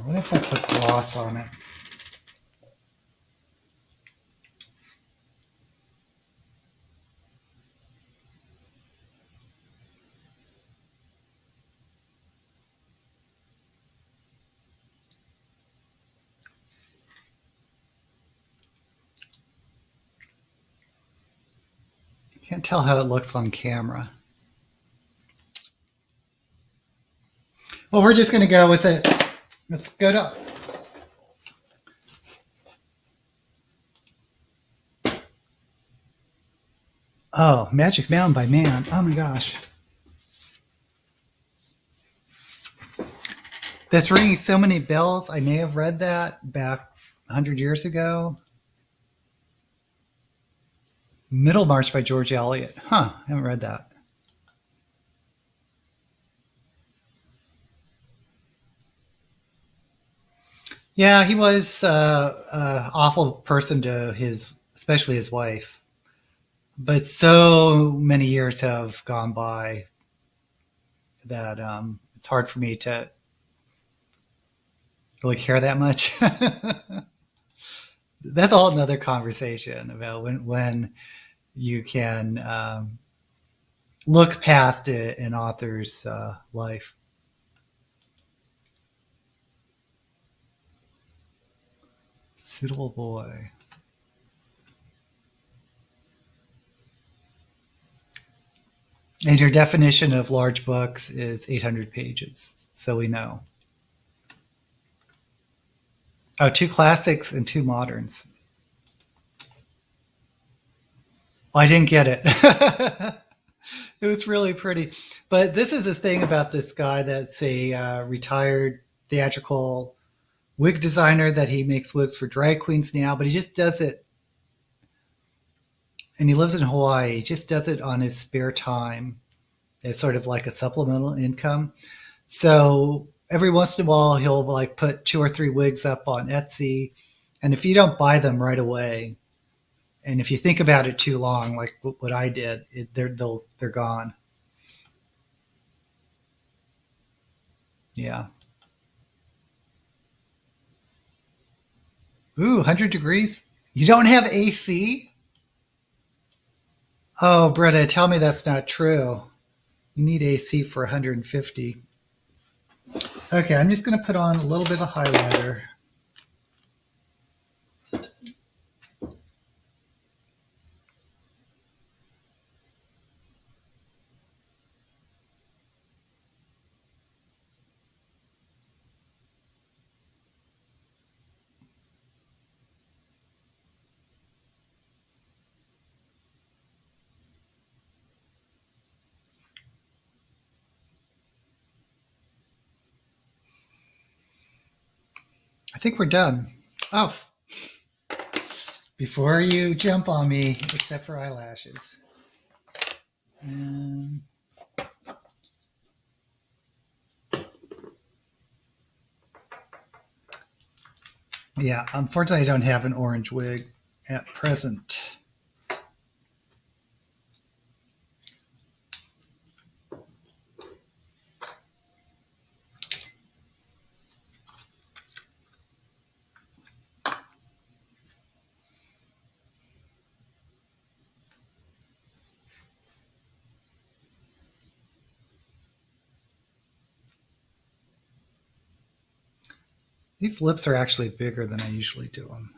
What if I put gloss on it? Can't tell how it looks on camera. Well, we're just going to go with it. Let's go to... Oh, Magic Mountain by Man. Oh my gosh. That's ringing so many bells. I may have read that back 100 years ago. Middlemarch by George Eliot. Huh, I haven't read that. Yeah, he was an awful person to especially his wife. But so many years have gone by that it's hard for me to really care that much. That's all another conversation about when you can look past an author's life. Suitable boy. And your definition of large books is 800 pages, so we know. Oh, 2 classics and 2 moderns. Oh, I didn't get it. It was really pretty. But this is the thing about this guy that's a retired theatrical wig designer, that he makes wigs for drag queens now, but he just does it. And he lives in Hawaii. He just does it on his spare time. It's sort of like a supplemental income. So every once in a while, he'll like put 2 or 3 wigs up on Etsy. And if you don't buy them right away, and if you think about it too long, like what I did, they're gone. Yeah. Ooh, 100 degrees. You don't have AC? Oh, Britta, tell me that's not true. You need AC for 150. Okay, I'm just going to put on a little bit of highlighter. I think we're done. Oh, before you jump on me, except for eyelashes. Yeah, unfortunately, I don't have an orange wig at present. These lips are actually bigger than I usually do them.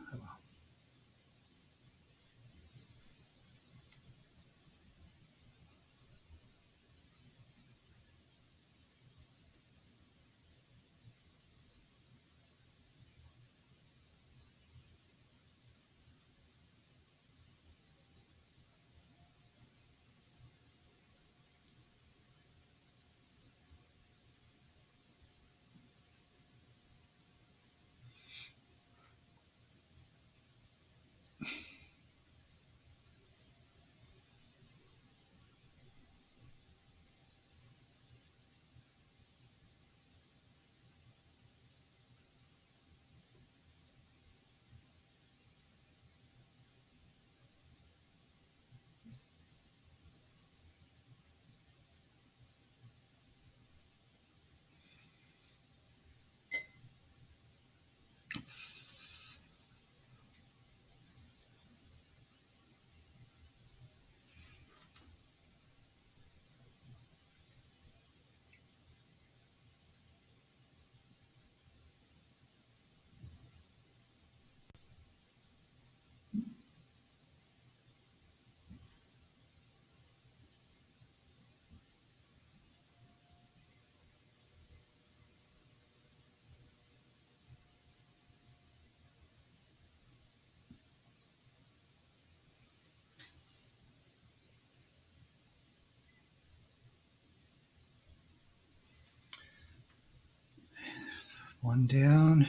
One down.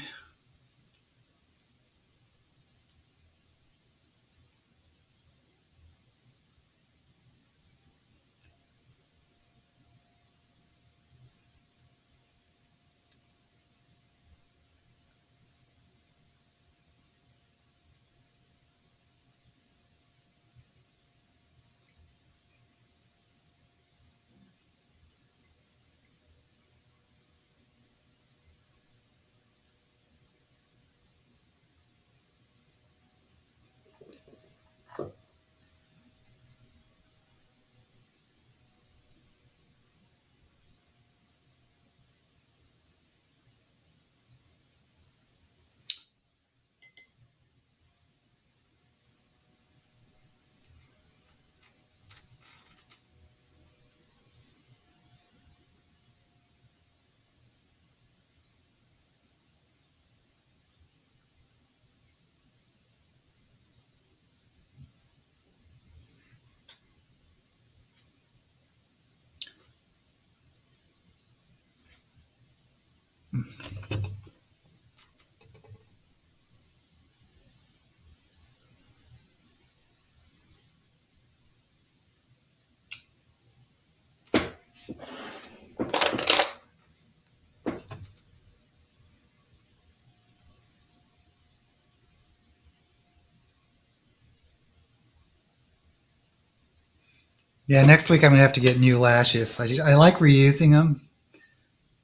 Yeah, next week I'm going to have to get new lashes. I like reusing them,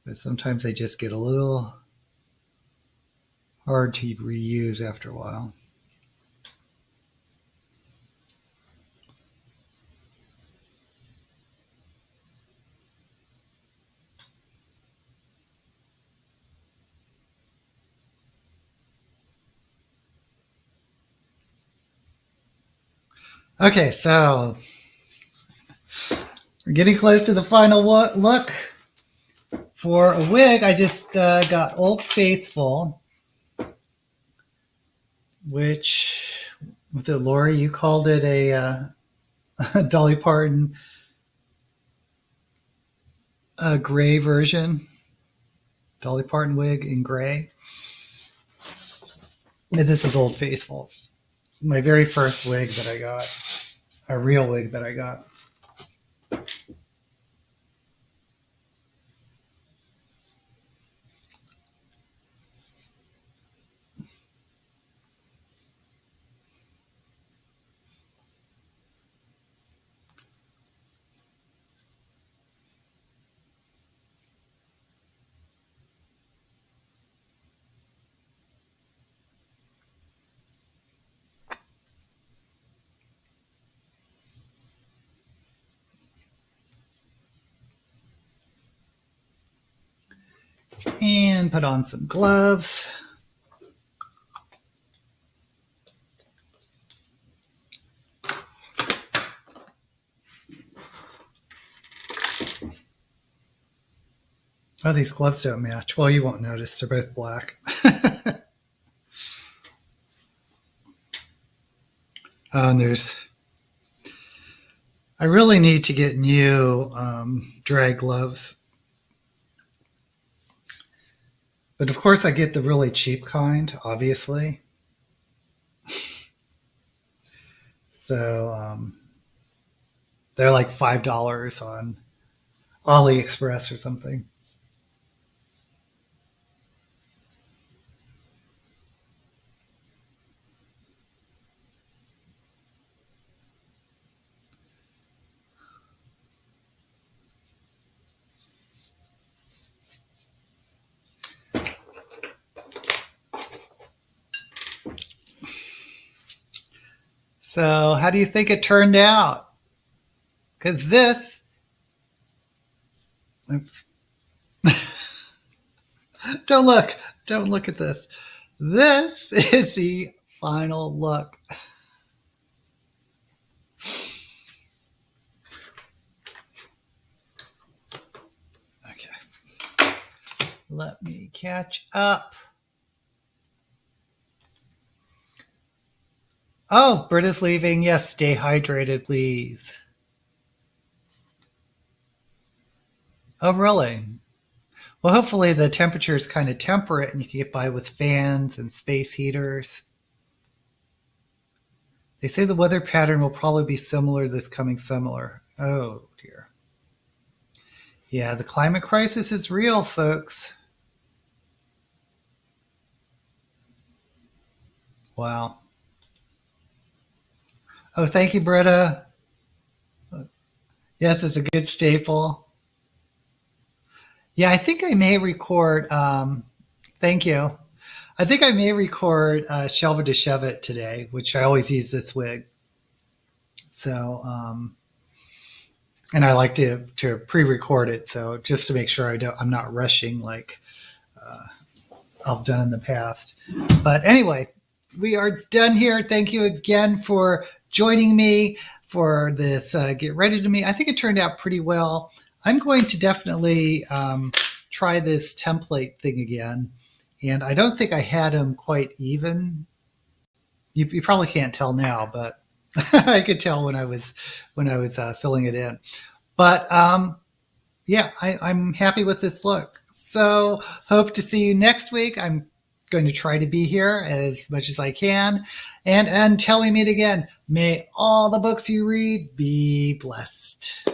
but sometimes they just get a little hard to reuse after a while. Okay, so we're getting close to the final look. For a wig, I just got Old Faithful, which, was it Lori? You called it a Dolly Parton gray version. Dolly Parton wig in gray. And this is Old Faithful. My very first wig that I got. A real wig that I got. And put on some gloves. Oh, these gloves don't match. Well, you won't notice. They're both black. And I really need to get new drag gloves. But of course, I get the really cheap kind, obviously. So they're like $5 on AliExpress or something. So how do you think it turned out? Because this, oops. Don't look at this. This is the final look. Okay, let me catch up. Oh, Britta's leaving. Yes, stay hydrated, please. Oh, really? Well, hopefully the temperature is kind of temperate and you can get by with fans and space heaters. They say the weather pattern will probably be similar this coming summer. Oh, dear. Yeah, the climate crisis is real, folks. Wow. Oh, thank you, Britta. Yes, it's a good staple. Yeah, I think I may record. Thank you. I think I may record Shelve It to Shove It today, which I always use this wig. So, and I like to pre-record it, so just to make sure I'm not rushing like I've done in the past. But anyway, we are done here. Thank you again for joining me for this Get Ready to Me. I think it turned out pretty well. I'm going to definitely try this template thing again. And I don't think I had them quite even. You probably can't tell now, but I could tell when I was filling it in. But yeah, I'm happy with this look. So hope to see you next week. I'm going to try to be here as much as I can. And until we meet again, may all the books you read be blessed.